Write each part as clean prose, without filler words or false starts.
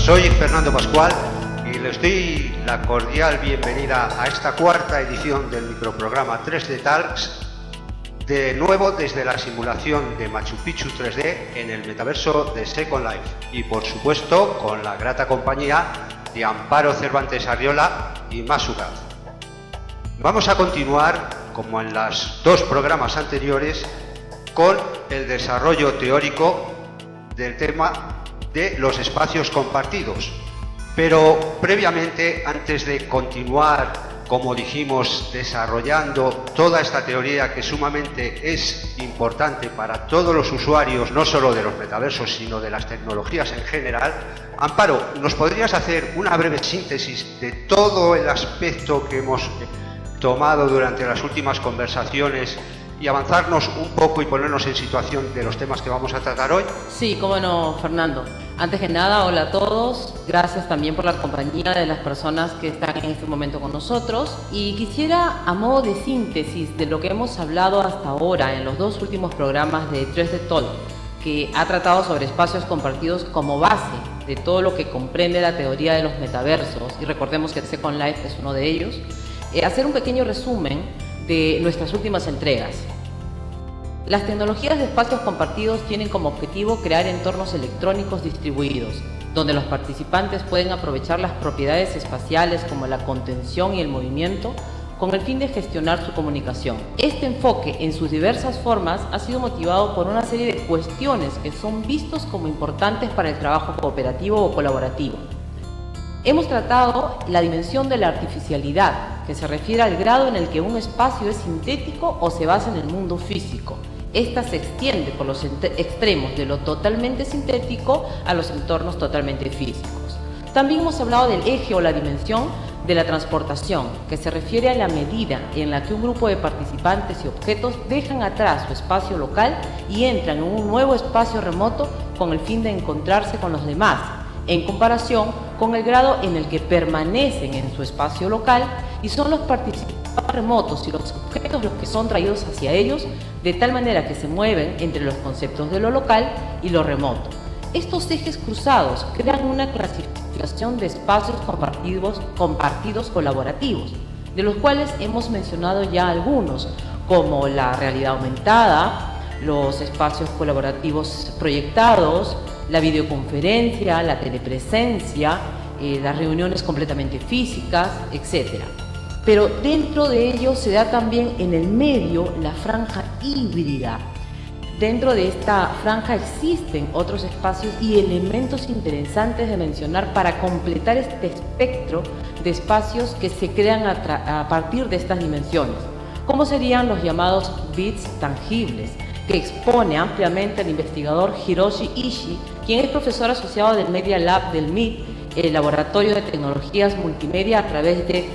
Soy Fernando Pascual y les doy la cordial bienvenida a esta cuarta edición del microprograma 3D Talks, de nuevo desde la simulación de Machu Picchu 3D en el metaverso de Second Life y por supuesto con la grata compañía de Amparo Cervantes Arriola y Masugaz. Vamos a continuar, como en los dos programas anteriores, con el desarrollo teórico del tema de los espacios compartidos. Pero previamente, antes de continuar, como dijimos, desarrollando toda esta teoría que sumamente es importante para todos los usuarios, no solo de los metaversos, sino de las tecnologías en general, Amparo, ¿nos podrías hacer una breve síntesis de todo el aspecto que hemos tomado durante las últimas conversaciones y avanzarnos un poco y ponernos en situación de los temas que vamos a tratar hoy? Sí, cómo no, Fernando. Antes que nada, hola a todos. Gracias también por la compañía de las personas que están en este momento con nosotros. Y quisiera, a modo de síntesis de lo que hemos hablado hasta ahora en los dos últimos programas de 3D Talk, que ha tratado sobre espacios compartidos como base de todo lo que comprende la teoría de los metaversos, y recordemos que Second Life es uno de ellos, hacer un pequeño resumen de nuestras últimas entregas. Las tecnologías de espacios compartidos tienen como objetivo crear entornos electrónicos distribuidos, donde los participantes pueden aprovechar las propiedades espaciales como la contención y el movimiento, con el fin de gestionar su comunicación. Este enfoque, en sus diversas formas, ha sido motivado por una serie de cuestiones que son vistos como importantes para el trabajo cooperativo o colaborativo. Hemos tratado la dimensión de la artificialidad, que se refiere al grado en el que un espacio es sintético o se basa en el mundo físico. Esta se extiende por los extremos de lo totalmente sintético a los entornos totalmente físicos. También hemos hablado del eje o la dimensión de la transportación, que se refiere a la medida en la que un grupo de participantes y objetos dejan atrás su espacio local y entran en un nuevo espacio remoto con el fin de encontrarse con los demás, en comparación con el grado en el que permanecen en su espacio local y son los participantes remotos y los objetos los que son traídos hacia ellos, de tal manera que se mueven entre los conceptos de lo local y lo remoto. Estos ejes cruzados crean una clasificación de espacios compartidos colaborativos, de los cuales hemos mencionado ya algunos, como la realidad aumentada, los espacios colaborativos proyectados, la videoconferencia, la telepresencia, las reuniones completamente físicas, etc. Pero dentro de ello se da también en el medio la franja híbrida. Dentro de esta franja existen otros espacios y elementos interesantes de mencionar para completar este espectro de espacios que se crean a partir de estas dimensiones, como serían los llamados bits tangibles, que expone ampliamente el investigador Hiroshi Ishii, quien es profesor asociado del Media Lab del MIT, el Laboratorio de Tecnologías Multimedia, a través de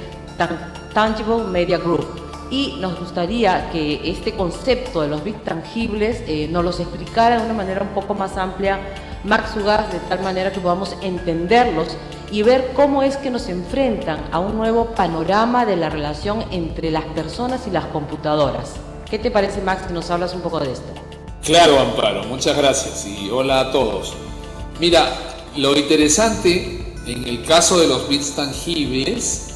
Tangible Media Group. Y nos gustaría que este concepto de los bits tangibles nos los explicara de una manera un poco más amplia Masugaz, de tal manera que podamos entenderlos y ver cómo es que nos enfrentan a un nuevo panorama de la relación entre las personas y las computadoras. ¿Qué te parece, Max, si nos hablas un poco de esto? Claro, Amparo, muchas gracias y hola a todos. Mira, lo interesante en el caso de los bits tangibles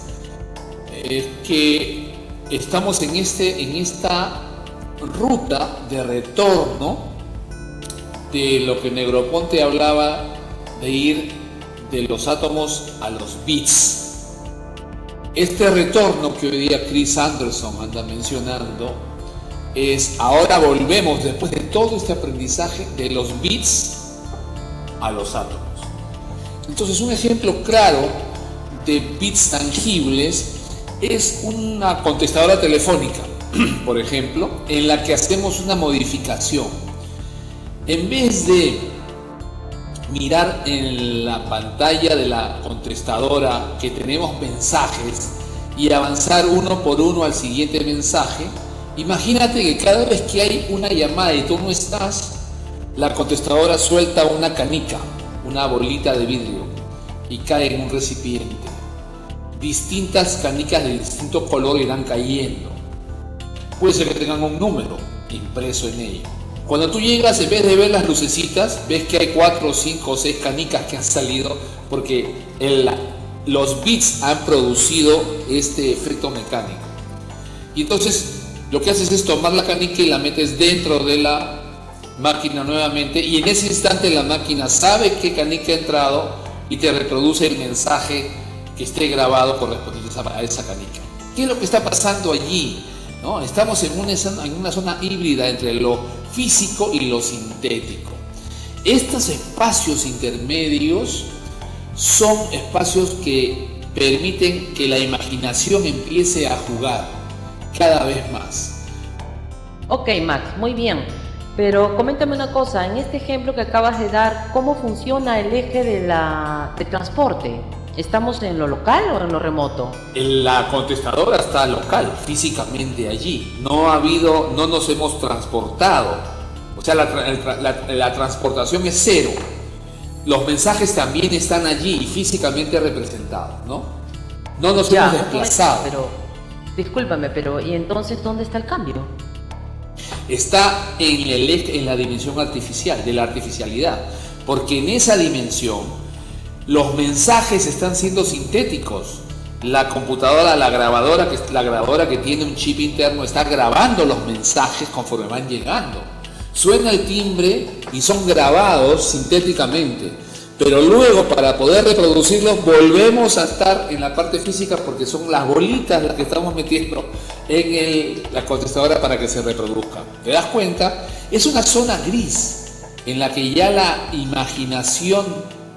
es que estamos en esta ruta de retorno de lo que Negroponte hablaba de ir de los átomos a los bits. Este retorno que hoy día Chris Anderson anda mencionando es ahora volvemos después de todo este aprendizaje de los bits a los átomos. Entonces, un ejemplo claro de bits tangibles es una contestadora telefónica, por ejemplo, en la que hacemos una modificación. En vez de mirar en la pantalla de la contestadora que tenemos mensajes y avanzar uno por uno al siguiente mensaje, imagínate que cada vez que hay una llamada y tú no estás, la contestadora suelta una canica, una bolita de vidrio, y cae en un recipiente. Distintas canicas de distinto color irán cayendo. Puede ser que tengan un número impreso en ello. Cuando tú llegas, en vez de ver las lucecitas, ves que hay 4, 5 o 6 canicas que han salido porque los bits han producido este efecto mecánico. Y entonces lo que haces es tomar la canica y la metes dentro de la máquina nuevamente, y en ese instante la máquina sabe qué canica ha entrado y te reproduce el mensaje que esté grabado correspondiente a esa canica. ¿Qué es lo que está pasando allí? ¿No? Estamos en una zona híbrida entre lo físico y lo sintético. Estos espacios intermedios son espacios que permiten que la imaginación empiece a jugar cada vez más. Ok, Max, muy bien. Pero coméntame una cosa, en este ejemplo que acabas de dar, ¿cómo funciona el eje de transporte? ¿Estamos en lo local o en lo remoto? La contestadora está local, físicamente allí. No nos hemos transportado. O sea, la transportación es cero. Los mensajes también están allí y físicamente representados, ¿no? No nos hemos desplazado. Pero, discúlpame, pero ¿y entonces dónde está el cambio? Está en la dimensión artificial, de la artificialidad. Porque en esa dimensión los mensajes están siendo sintéticos. La computadora, la grabadora que tiene un chip interno está grabando los mensajes conforme van llegando. Suena el timbre y son grabados sintéticamente. Pero luego, para poder reproducirlos, volvemos a estar en la parte física porque son las bolitas las que estamos metiendo en la contestadora para que se reproduzcan. ¿Te das cuenta? Es una zona gris en la que ya la imaginación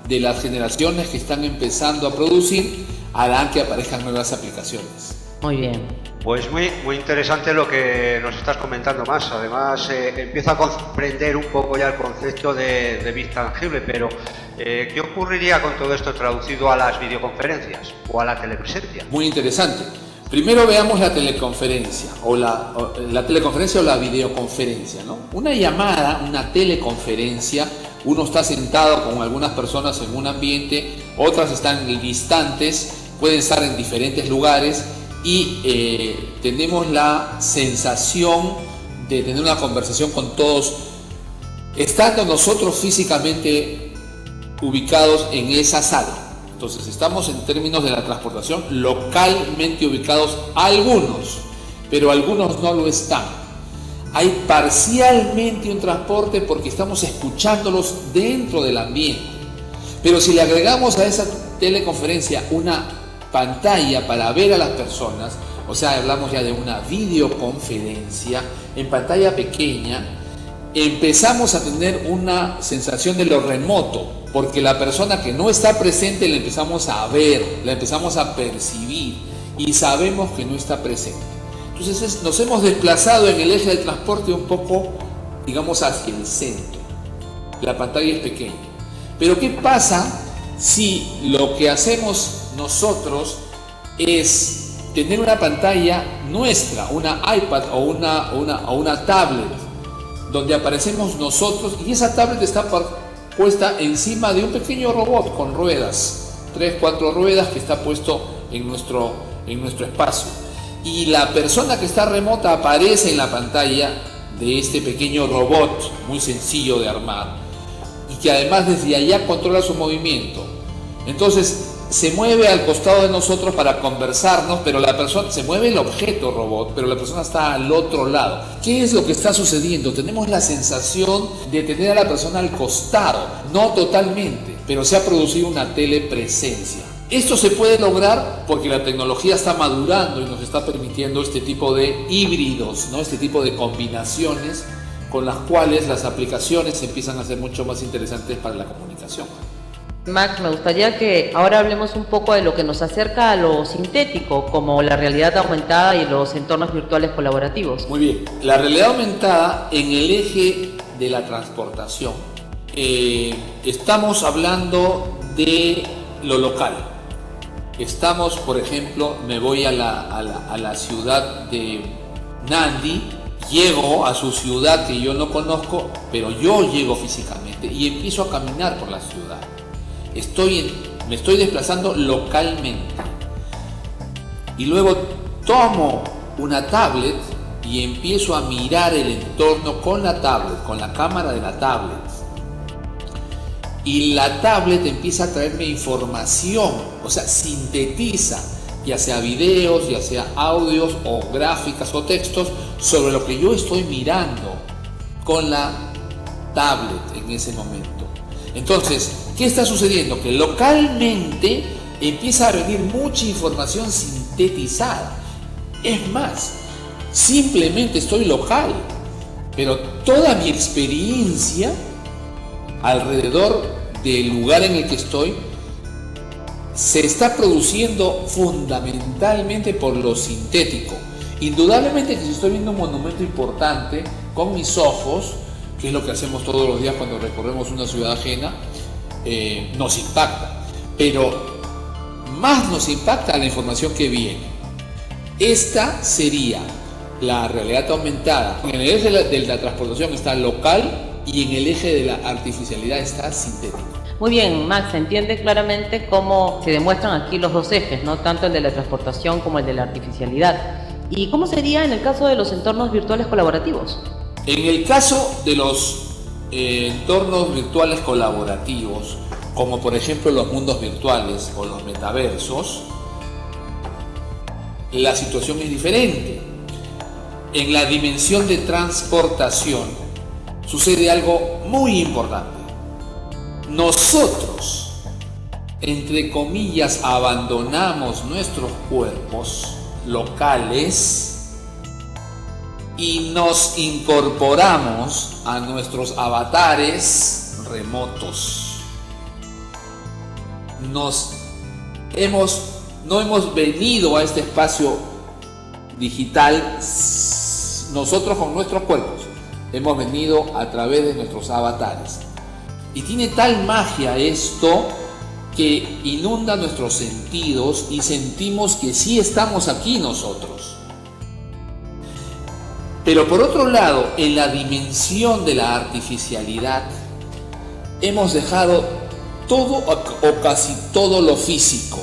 de las generaciones que están empezando a producir harán que aparezcan nuevas aplicaciones. Muy bien. Pues muy interesante lo que nos estás comentando, Max. Además, empiezo a comprender un poco ya el concepto de bit tangible, pero ¿qué ocurriría con todo esto traducido a las videoconferencias o a la telepresencia? Muy interesante. Primero veamos la teleconferencia o la teleconferencia o la videoconferencia, ¿no? Una llamada, una teleconferencia, uno está sentado con algunas personas en un ambiente, otras están distantes, pueden estar en diferentes lugares y tenemos la sensación de tener una conversación con todos, estando nosotros físicamente ubicados en esa sala. Entonces estamos en términos de la transportación localmente ubicados algunos, pero algunos no lo están. Hay parcialmente un transporte porque estamos escuchándolos dentro del ambiente. Pero si le agregamos a esa teleconferencia una pantalla para ver a las personas, o sea, hablamos ya de una videoconferencia en pantalla pequeña, empezamos a tener una sensación de lo remoto, porque la persona que no está presente la empezamos a ver, la empezamos a percibir y sabemos que no está presente. Entonces nos hemos desplazado en el eje del transporte un poco, digamos, hacia el centro. La pantalla es pequeña. Pero ¿qué pasa si lo que hacemos nosotros es tener una pantalla nuestra, una iPad o una tablet, donde aparecemos nosotros y esa tablet está puesta encima de un pequeño robot con ruedas, 3, 4 ruedas que está puesto en nuestro espacio, y la persona que está remota aparece en la pantalla de este pequeño robot muy sencillo de armar y que además desde allá controla su movimiento. Entonces se mueve al costado de nosotros para conversarnos, pero la persona, se mueve el objeto robot, pero la persona está al otro lado. ¿Qué es lo que está sucediendo? Tenemos la sensación de tener a la persona al costado, no totalmente, pero se ha producido una telepresencia. Esto se puede lograr porque la tecnología está madurando y nos está permitiendo este tipo de híbridos, ¿no? Este tipo de combinaciones con las cuales las aplicaciones empiezan a ser mucho más interesantes para la comunicación. Max, me gustaría que ahora hablemos un poco de lo que nos acerca a lo sintético, como la realidad aumentada y los entornos virtuales colaborativos. Muy bien, la realidad aumentada en el eje de la transportación. Estamos hablando de lo local. Estamos, por ejemplo, me voy a la ciudad de Nandi, llego a su ciudad que yo no conozco, pero yo llego físicamente y empiezo a caminar por la ciudad. Me estoy desplazando localmente y luego tomo una tablet y empiezo a mirar el entorno con la tablet, con la cámara de la tablet. Y la tablet empieza a traerme información, o sea, sintetiza, ya sea videos, ya sea audios o gráficas o textos sobre lo que yo estoy mirando con la tablet en ese momento. Entonces, ¿qué está sucediendo? Que localmente empieza a venir mucha información sintetizada. Es más, simplemente estoy local, pero toda mi experiencia alrededor del lugar en el que estoy se está produciendo fundamentalmente por lo sintético. Indudablemente que si estoy viendo un monumento importante con mis ojos, que es lo que hacemos todos los días cuando recorremos una ciudad ajena, nos impacta, pero más nos impacta la información que viene. Esta sería la realidad aumentada. En el eje de la transportación está local y en el eje de la artificialidad está sintético. Muy bien, Max, se entiende claramente cómo se demuestran aquí los dos ejes, ¿no? Tanto el de la transportación como el de la artificialidad. ¿Y cómo sería en el caso de los entornos virtuales colaborativos? En el caso de los entornos virtuales colaborativos, como por ejemplo los mundos virtuales o los metaversos, la situación es diferente. En la dimensión de transportación sucede algo muy importante. Nosotros, entre comillas, abandonamos nuestros cuerpos locales y nos incorporamos a nuestros avatares remotos. No hemos venido a este espacio digital nosotros con nuestros cuerpos, hemos venido a través de nuestros avatares. Y tiene tal magia esto que inunda nuestros sentidos y sentimos que sí estamos aquí nosotros. Pero por otro lado, en la dimensión de la artificialidad, hemos dejado todo o casi todo lo físico.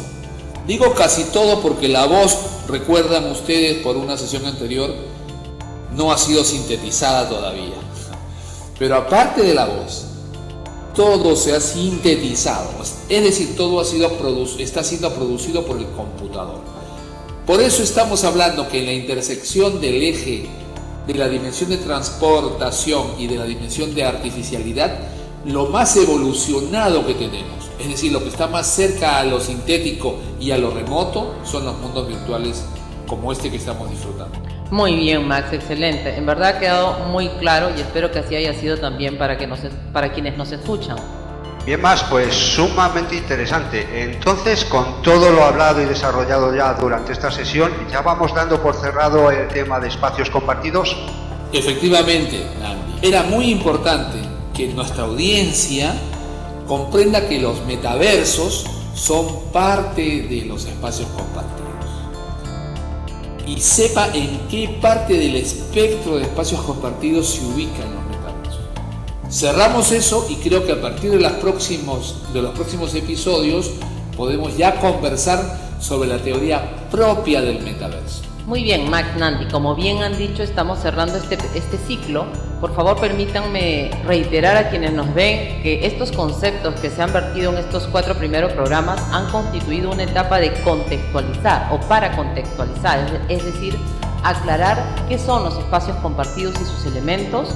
Digo casi todo porque la voz, recuerdan ustedes por una sesión anterior, no ha sido sintetizada todavía. Pero aparte de la voz, todo se ha sintetizado, es decir, todo está siendo producido por el computador. Por eso estamos hablando que en la intersección del eje de la dimensión de transportación y de la dimensión de artificialidad, lo más evolucionado que tenemos, es decir, lo que está más cerca a lo sintético y a lo remoto, son los mundos virtuales como este que estamos disfrutando. Muy bien, Max, excelente. En verdad ha quedado muy claro y espero que así haya sido también para quienes nos escuchan. Bien, Max, pues sumamente interesante. Entonces, con todo lo hablado y desarrollado ya durante esta sesión, ¿ya vamos dando por cerrado el tema de espacios compartidos? Efectivamente, Andy. Era muy importante que nuestra audiencia comprenda que los metaversos son parte de los espacios compartidos y sepa en qué parte del espectro de espacios compartidos se ubican los metaversos. Cerramos eso y creo que a partir de los próximos episodios podemos ya conversar sobre la teoría propia del metaverso. Muy bien, Max, Nandi, como bien han dicho, estamos cerrando este ciclo. Por favor, permítanme reiterar a quienes nos ven que estos conceptos que se han vertido en estos 4 primeros programas han constituido una etapa de contextualizar o para contextualizar, es decir, aclarar qué son los espacios compartidos y sus elementos,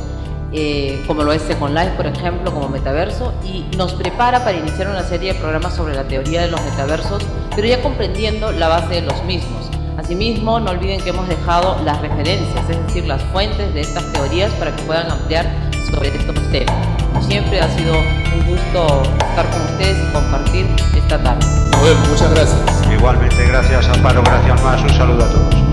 como lo es Second Life, por ejemplo, como metaverso, y nos prepara para iniciar una serie de programas sobre la teoría de los metaversos, pero ya comprendiendo la base de los mismos. Asimismo, no olviden que hemos dejado las referencias, es decir, las fuentes de estas teorías para que puedan ampliar sobre estos temas. Como siempre, ha sido un gusto estar con ustedes y compartir esta tarde. Nos vemos, muchas gracias. Igualmente, gracias, Amparo, gracias, Max, un saludo a todos.